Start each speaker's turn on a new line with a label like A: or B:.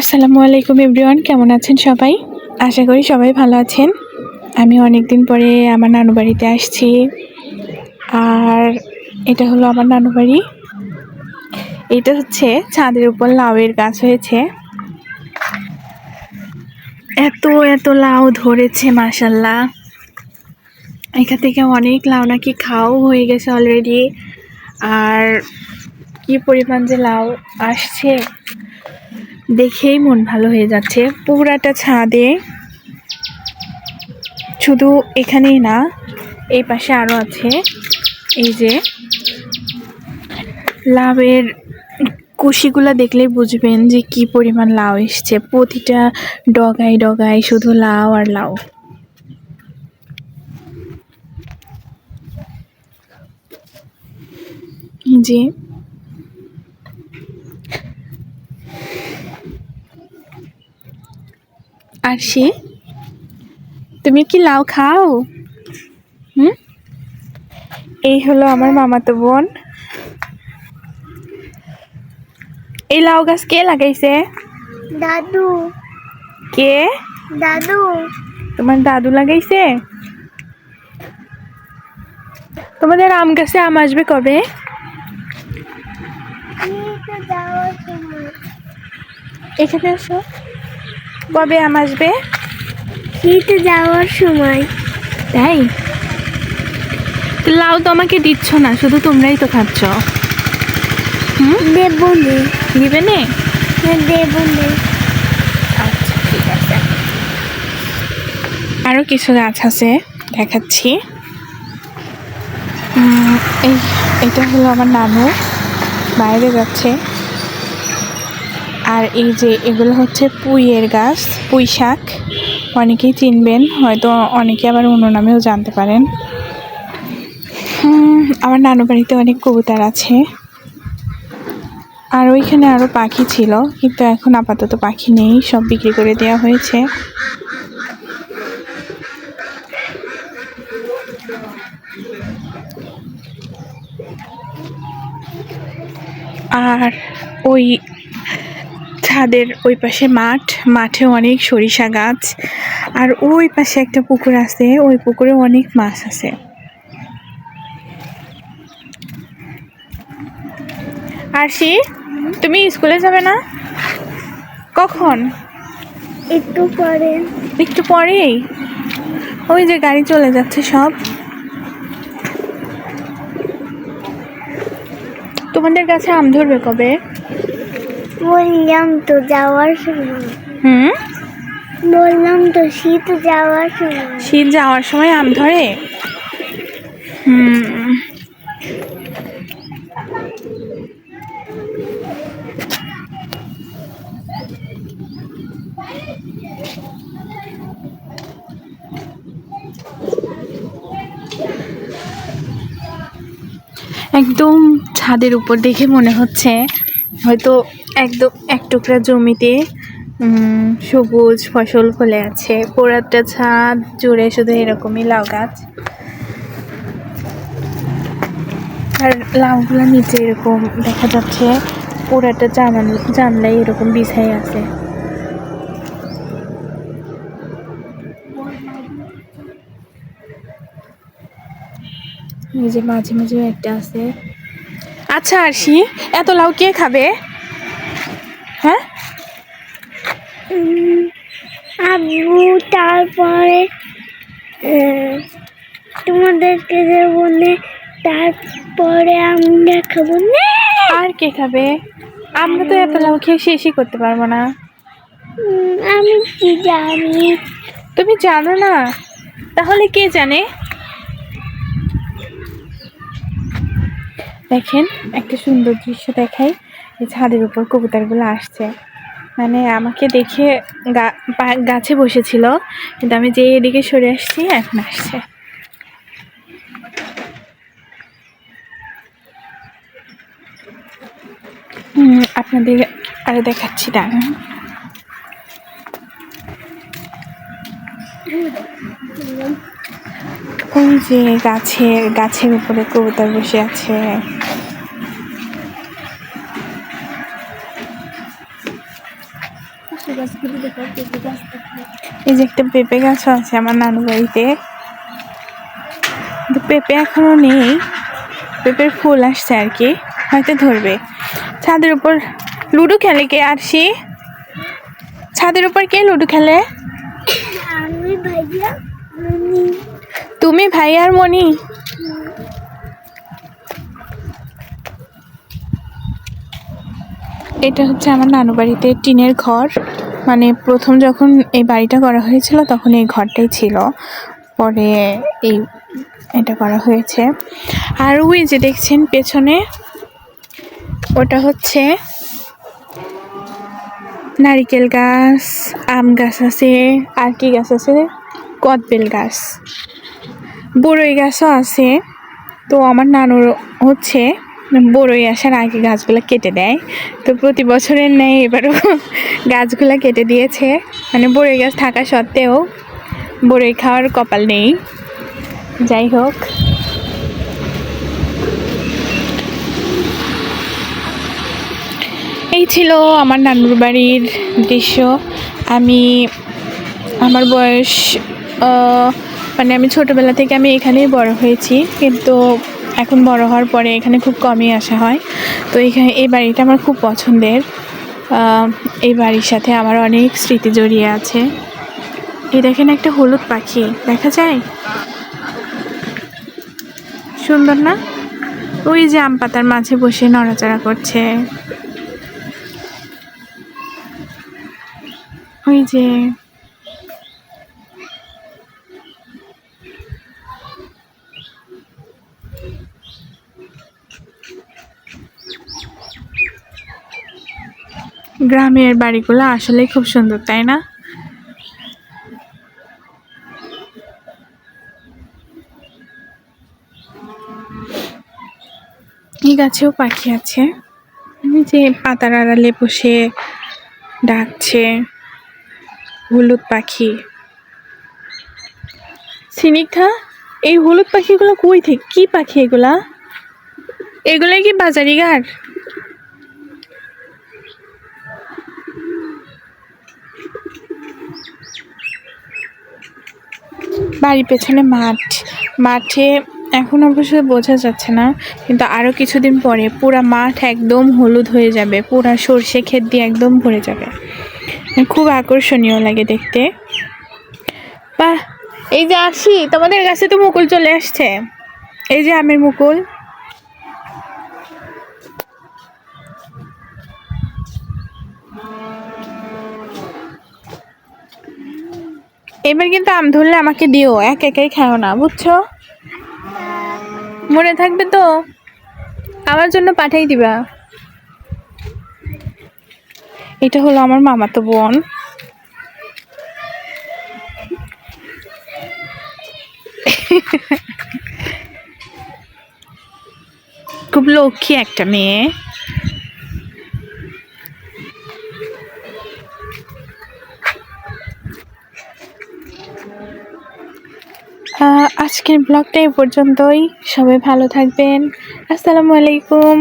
A: আসসালামু আলাইকুম এভরিওয়ান, কেমন আছেন সবাই? আশা করি সবাই ভালো আছেন। আমি অনেক দিন পরে আমার নানু বাড়িতে আসছি। আর এটা হলো আমার নানু বাড়ি। এটা হচ্ছে ছাদের উপর লাউয়ের গাছ হয়েছে। এত এত লাউ ধরেছে মাশাল্লাহ। এখান থেকে অনেক লাউ নাকি খাওয়াও হয়ে গেছে অলরেডি। আর কি পরিমাণ যে লাউ আসছে দেখেই মন ভালো হয়ে যাচ্ছে। পুরাটা ছাদে, শুধু এখানেই না, এই পাশে আরও আছে। এই যে লাউয়ের কুশিগুলা দেখলেই বুঝবেন যে কি পরিমাণ লাউ এসছে। প্রতিটা ডগায় ডগায় শুধু লাউ আর লাউ। জি, আরশি, তুমি কি লাউ খাও? এই হলো আমার মামাতো বোন। এই লাউ গাছ কে লাগাইছে?
B: দাদু।
A: কে?
B: দাদু।
A: তোমার দাদু লাগাইছে? তোমাদের আম গাছে আম আসবে কবে? এখানে আসো। কবে আম আসবে?
B: শীতে যাওয়ার সময়।
A: তাই? লাউ তো আমাকে দিচ্ছ না, শুধু তোমরাই তো খাচ্ছ।
B: দেবো নে।
A: দিবে নে?
B: দেবো নে।
A: আচ্ছা, ঠিক আছে। আরো কিছু গাছ আছে, দেখাচ্ছি। এটা হলো আমার নানু, বাইরে যাচ্ছে। আর এই যে এগুলো হচ্ছে পুঁইয়ের গাছ, পুঁই শাক। অনেকেই চিনবেন, হয়তো অনেকে আবার অন্য নামেও জানতে পারেন। আমার নানু বাড়িতে অনেক কবুতর আছে। আর ওইখানে আরও পাখি ছিল, কিন্তু এখন আপাতত পাখি নেই, সব বিক্রি করে দেওয়া হয়েছে। আর ওই ছাদের ওই পাশে মাঠে অনেক সরিষা গাছ। আর ওই পাশে একটা পুকুর আছে, ওই পুকুরে অনেক মাছ আছে। আরশি, তুমি স্কুলে যাবে না? কখন?
B: একটু পরে।
A: একটু পরেই? ওই যে গাড়ি চলে যাচ্ছে সব। তোমাদের কাছে আম ধরবে কবে?
B: বললাম তো যাওয়ার সময়। বললাম তো শীত যাওয়ার সময়।
A: শীত যাওয়ার সময় আম ধরে? একদম ছাদের উপর দেখে মনে হচ্ছে হয়তো একদম এক টুকরা জমিতে সবুজ ফসল ফলে আছে। পুরাটা ছাদ জুড়ে শুধু এরকমই লাউ গাছ। আর লাউগুলো নিচে এরকম দেখা যাচ্ছে, পুরাটা জানলায় এরকম বিছাই আছে। এই যে মাঝে মাঝে একটা আছে। আচ্ছা আরশি, এত লাউ কে খাবে? হ্যাঁ,
B: আব্বু, তারপরে তোমাদেরকে দেবো নে, তারপরে আমরা খাবো না।
A: আর কে খাবে? আমরা তো এত লাউ খেয়ে শেষই করতে পারবো না।
B: আমি কি জানি?
A: তুমি জানো না? তাহলে কে জানে? দেখেন, একটা সুন্দর দৃশ্য দেখাই। এই ছাদের উপর কবুতরগুলো আসছে, মানে আমাকে দেখে গাছে বসেছিল, কিন্তু আমি যে এদিকে সরে আসছি এখন আসছে। আপনাদের আরো দেখাচ্ছি, দাঁড়ান। ওই যে গাছের উপরে কবুতর বসে আছে। এই যে একটা পেঁপে গাছও আছে আমার নানু বাড়িতে, কিন্তু পেঁপে এখনো নেই, পেঁপের ফুল আসছে আর কি, হয়তো ধরবে। ছাদের উপর লুডো খেলে কে? আরশি, ছাদের উপর কে লুডো খেলে?
B: আমি ভাইয়া মনি।
A: তুমি, ভাই আর মনি? এটা হচ্ছে আমার নানু বাড়িতে টিনের ঘর, মানে প্রথম যখন এই বাড়িটা করা হয়েছিল তখন এই ঘরটাই ছিল, পরে এই এটা করা হয়েছে। আর ওই যে দেখছেন পেছনে, ওটা হচ্ছে নারিকেল গাছ, আম গাছ আছে, আর কি গাছ আছে, কদবেল গাছ, বড়ই গাছও আছে। তো আমার নানুর হচ্ছে বড়ই আসার আগে গাছগুলো কেটে দেয়, তো প্রতি বছরের ন্যায় এবারও গাছগুলো কেটে দিয়েছে, মানে বড়ই গাছ থাকা সত্ত্বেও বড়ই খাওয়ার কপাল নেই। যাই হোক, এই ছিল আমার নানুর বাড়ির দৃশ্য। আমার বয়স মানে আমি ছোটোবেলা থেকে আমি এখানেই বড় হয়েছি, কিন্তু এখন বড় হওয়ার পরে এখানে খুব কমই আসা হয়। তো এই বাড়িটা আমার খুব পছন্দের, এই বাড়ির সাথে আমার অনেক স্মৃতি জড়িয়ে আছে। এই দেখেন একটা হলুদ পাখি দেখা যায়, সুন্দর না? ওই যে আম পাতার মাঝে বসে নড়াচড়া করছে, ওই যে। গ্রামের বাড়িগুলো আসলে খুব সুন্দর, তাই না? এই গাছেও পাখি আছে, যে পাতার আড়ালে বসে ডাকছে, হলুদ পাখি। স্নিগ্ধা, এই হলুদ পাখিগুলো কই থেকে, কি পাখি এগুলা? এগুলাই কি বাজারি গার? বাড়ির পেছনে মাঠে এখন অবশ্য বোঝা যাচ্ছে না, কিন্তু আরো কিছুদিন পরে পুরা মাঠ একদম হলুদ হয়ে যাবে, পুরা সর্ষে ক্ষেত দিয়ে একদম ভরে যাবে, খুব আকর্ষণীয় লাগে দেখতে। বাহ, এই যে আসি, তোমাদের কাছে তো মুকুল চলে আসছে, এই যে আমের মুকুল। এবার কিন্তু আম ধরলে আমাকে দিও, একাই খাও না, বুঝছো? মনে থাকবে তো? আমার জন্য পাঠাই দিবা। এটা হলো আমার মামাতো বোন, খুব লক্ষ্মী একটা মেয়ে। আজকের ব্লগটা এই পর্যন্তই, সবাই ভালো থাকবেন, আসসালামু আলাইকুম।